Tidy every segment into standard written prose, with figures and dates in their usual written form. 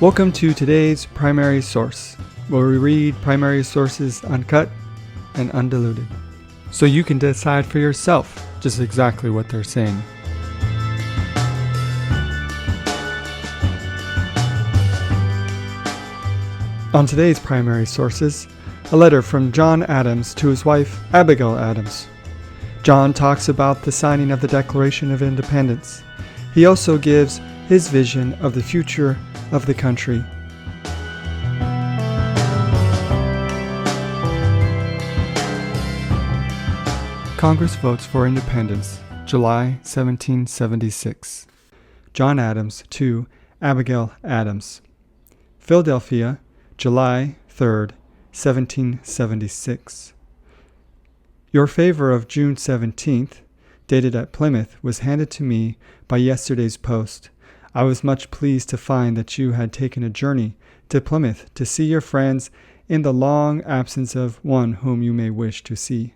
Welcome to today's primary source, where we read primary sources uncut and undiluted, so you can decide for yourself just exactly what they're saying. On today's primary sources, a letter from John Adams to his wife Abigail Adams. John talks about the signing of the Declaration of Independence. He also gives his vision of the future of the country. Congress votes for independence, July 1776. John Adams to Abigail Adams. Philadelphia, July 3rd, 1776. Your favor of June 17th, dated at Plymouth, was handed to me by yesterday's post. I was much pleased to find that you had taken a journey to Plymouth to see your friends in the long absence of one whom you may wish to see.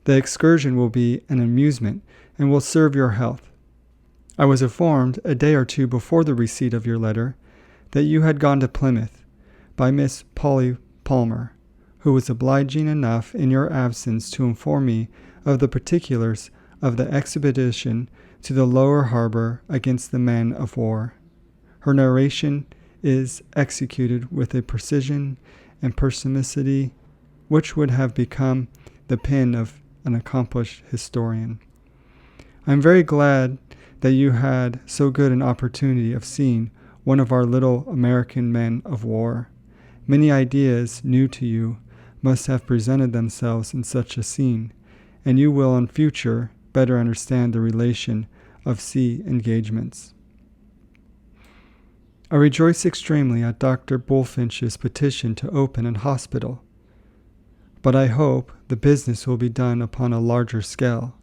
The excursion will be an amusement and will serve your health. I was informed a day or two before the receipt of your letter that you had gone to Plymouth by Miss Polly Palmer, who was obliging enough in your absence to inform me of the particulars of the expedition to the lower harbor against the men of war. Her narration is executed with a precision and perspicacity which would have become the pen of an accomplished historian. I am very glad that you had so good an opportunity of seeing one of our little American men of war. Many ideas new to you must have presented themselves in such a scene, and you will in future better understand the relation of sea engagements. I rejoice extremely at Dr. Bulfinch's petition to open an hospital, but I hope the business will be done upon a larger scale.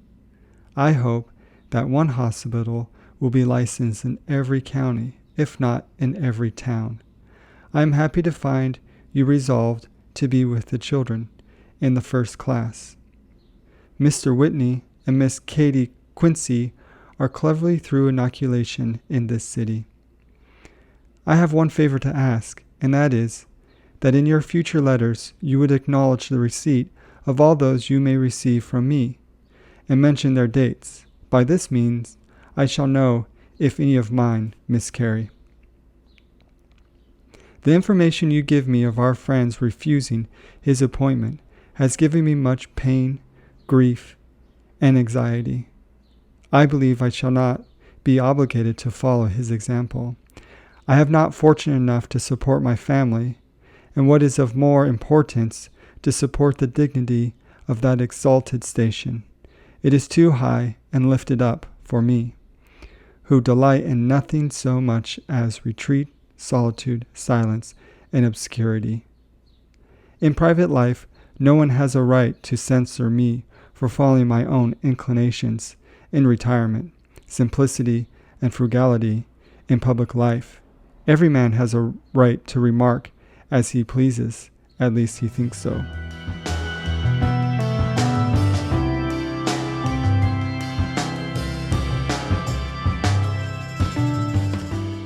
I hope that one hospital will be licensed in every county, if not in every town. I am happy to find you resolved to be with the children in the first class. Mr. Whitney and Miss Katie Quincy are cleverly through inoculation in this city. I have one favor to ask, and that is that in your future letters you would acknowledge the receipt of all those you may receive from me, and mention their dates. By this means I shall know if any of mine miscarry. The information you give me of our friend's refusing his appointment has given me much pain, grief, and anxiety. I believe I shall not be obligated to follow his example. I have not fortune enough to support my family, and what is of more importance, to support the dignity of that exalted station. It is too high and lifted up for me, who delight in nothing so much as retreat, solitude, silence, and obscurity. In private life, no one has a right to censure me for following my own inclinations in retirement, simplicity, and frugality in public life. Every man has a right to remark as he pleases, at least he thinks so.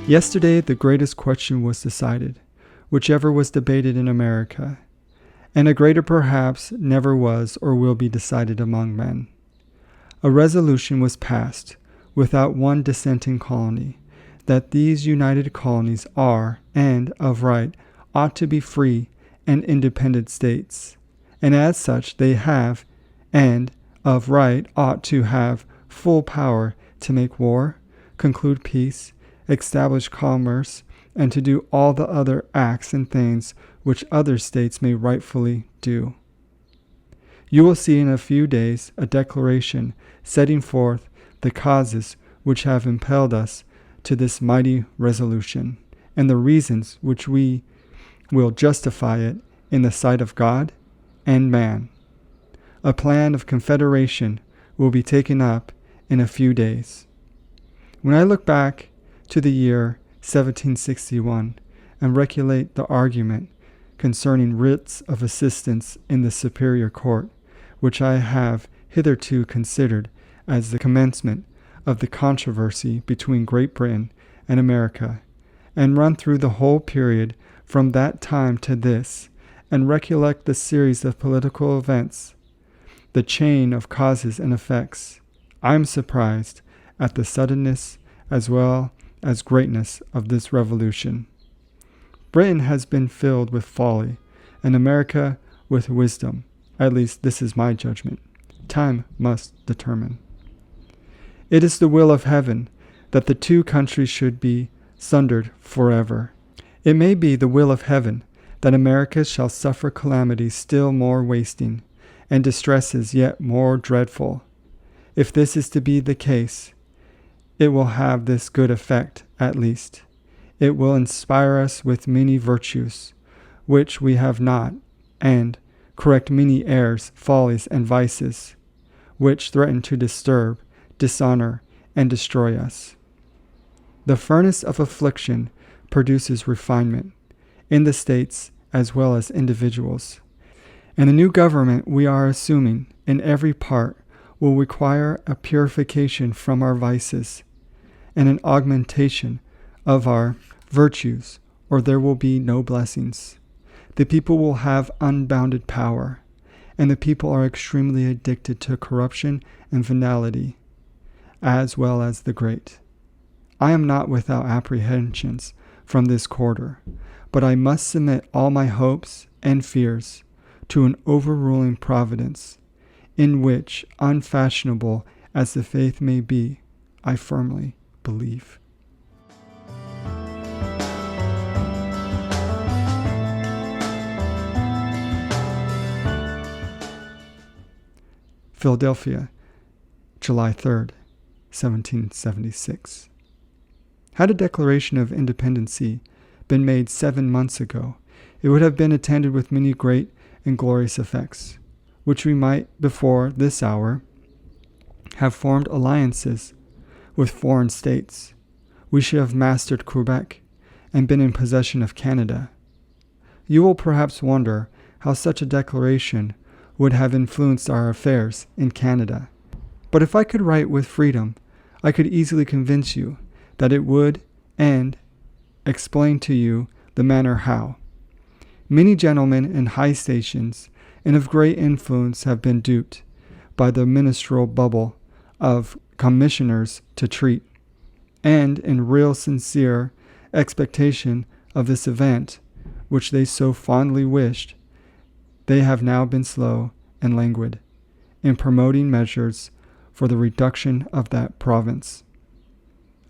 Yesterday, the greatest question was decided, whichever was debated in America, and a greater perhaps never was or will be decided among men. A resolution was passed, without one dissenting colony, that these united colonies are, and of right, ought to be free and independent states, and as such they have, and of right ought to have full power to make war, conclude peace, establish commerce, and to do all the other acts and things which other states may rightfully do. You will see in a few days a declaration setting forth the causes which have impelled us to this mighty resolution, and the reasons which we will justify it in the sight of God and man. A plan of confederation will be taken up in a few days. When I look back to the year 1761 and recollect the argument concerning writs of assistance in the Superior Court, which I have hitherto considered as the commencement of the controversy between Great Britain and America, and run through the whole period from that time to this, and recollect the series of political events, the chain of causes and effects, I am surprised at the suddenness as well as greatness of this revolution. Britain has been filled with folly, and America with wisdom. At least this is my judgment. Time must determine. It is the will of heaven that the two countries should be sundered forever. It may be the will of heaven that America shall suffer calamities still more wasting, and distresses yet more dreadful. If this is to be the case, it will have this good effect, at least. It will inspire us with many virtues, which we have not, and correct many errors, follies, and vices, which threaten to disturb, dishonor, and destroy us. The furnace of affliction produces refinement, in the states as well as individuals. And the new government we are assuming in every part will require a purification from our vices and an augmentation of our virtues, or there will be no blessings. The people will have unbounded power, and the people are extremely addicted to corruption and venality, as well as the great. I am not without apprehensions from this quarter, but I must submit all my hopes and fears to an overruling providence, in which, unfashionable as the faith may be, I firmly believe. Philadelphia, July 3rd, 1776. Had a Declaration of Independence been made 7 months ago, it would have been attended with many great and glorious effects, which we might, before this hour, have formed alliances with foreign states. We should have mastered Quebec and been in possession of Canada. You will perhaps wonder how such a declaration would have influenced our affairs in Canada. But if I could write with freedom, I could easily convince you that it would, and explain to you the manner how. Many gentlemen in high stations and of great influence have been duped by the ministerial bubble of commissioners to treat, and in real sincere expectation of this event, which they so fondly wished, they have now been slow and languid in promoting measures for the reduction of that province.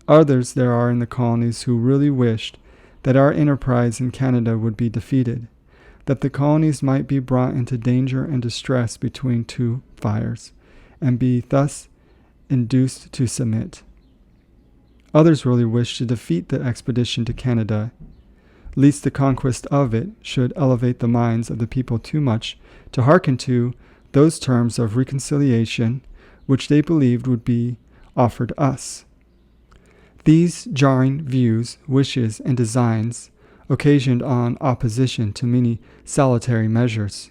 Others there are in the colonies who really wished that our enterprise in Canada would be defeated, that the colonies might be brought into danger and distress between two fires, and be thus induced to submit. Others really wished to defeat the expedition to Canada, lest the conquest of it should elevate the minds of the people too much to hearken to those terms of reconciliation which they believed would be offered us. These jarring views, wishes, and designs occasioned on opposition to many salutary measures,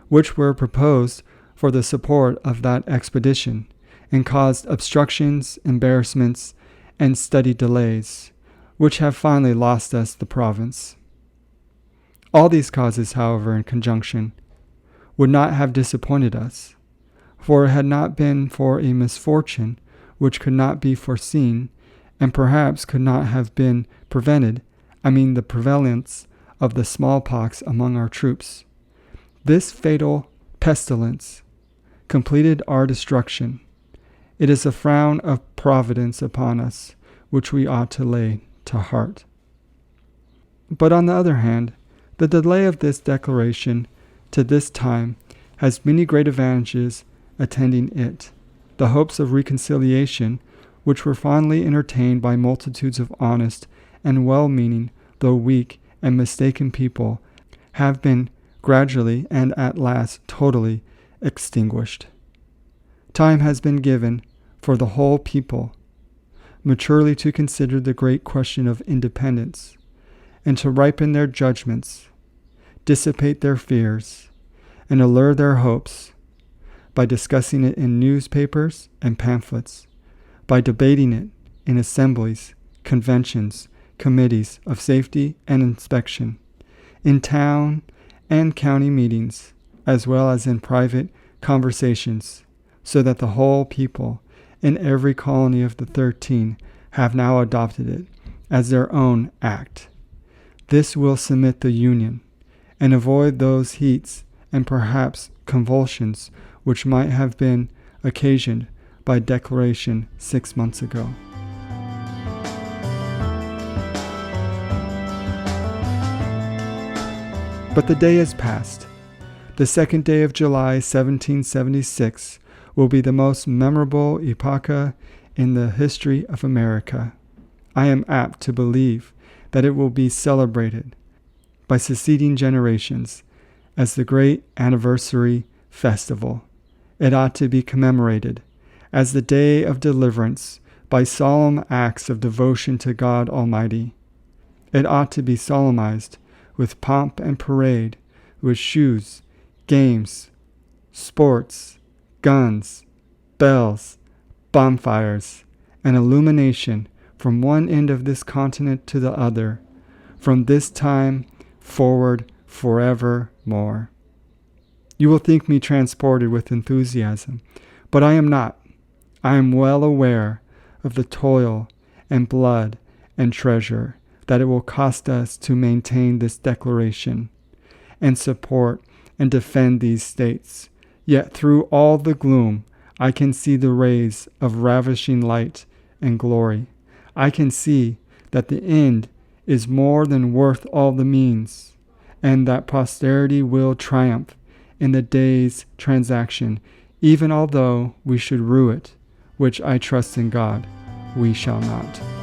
which were proposed for the support of that expedition, and caused obstructions, embarrassments, and steady delays, which have finally lost us the province. All these causes, however, in conjunction, would not have disappointed us, for it had not been for a misfortune which could not be foreseen, and perhaps could not have been prevented, the prevalence of the smallpox among our troops. This fatal pestilence completed our destruction. It is a frown of Providence upon us, which we ought to lay to heart. But on the other hand, the delay of this declaration to this time has many great advantages attending it. The hopes of reconciliation, which were fondly entertained by multitudes of honest and well-meaning, though weak and mistaken people, have been gradually and at last totally extinguished. Time has been given for the whole people maturely to consider the great question of independence, and to ripen their judgments, dissipate their fears, and allure their hopes by discussing it in newspapers and pamphlets, by debating it in assemblies, conventions, committees of safety and inspection, in town and county meetings, as well as in private conversations, so that the whole people in every colony of the 13 have now adopted it as their own act. This will cement the Union and avoid those heats and perhaps convulsions which might have been occasioned by declaration 6 months ago. But the day is past. The 2nd day of July, 1776, will be the most memorable epocha in the history of America. I am apt to believe that it will be celebrated by succeeding generations as the great anniversary festival. It ought to be commemorated as the day of deliverance by solemn acts of devotion to God Almighty. It ought to be solemnized with pomp and parade, with shoes, games, sports, guns, bells, bonfires, and illumination from one end of this continent to the other, from this time forward forevermore. You will think me transported with enthusiasm, but I am not. I am well aware of the toil and blood and treasure that it will cost us to maintain this declaration and support and defend these states. Yet through all the gloom, I can see the rays of ravishing light and glory. I can see that the end is more than worth all the means, and that posterity will triumph in the day's transaction, even although we should rue it, which I trust in God we shall not.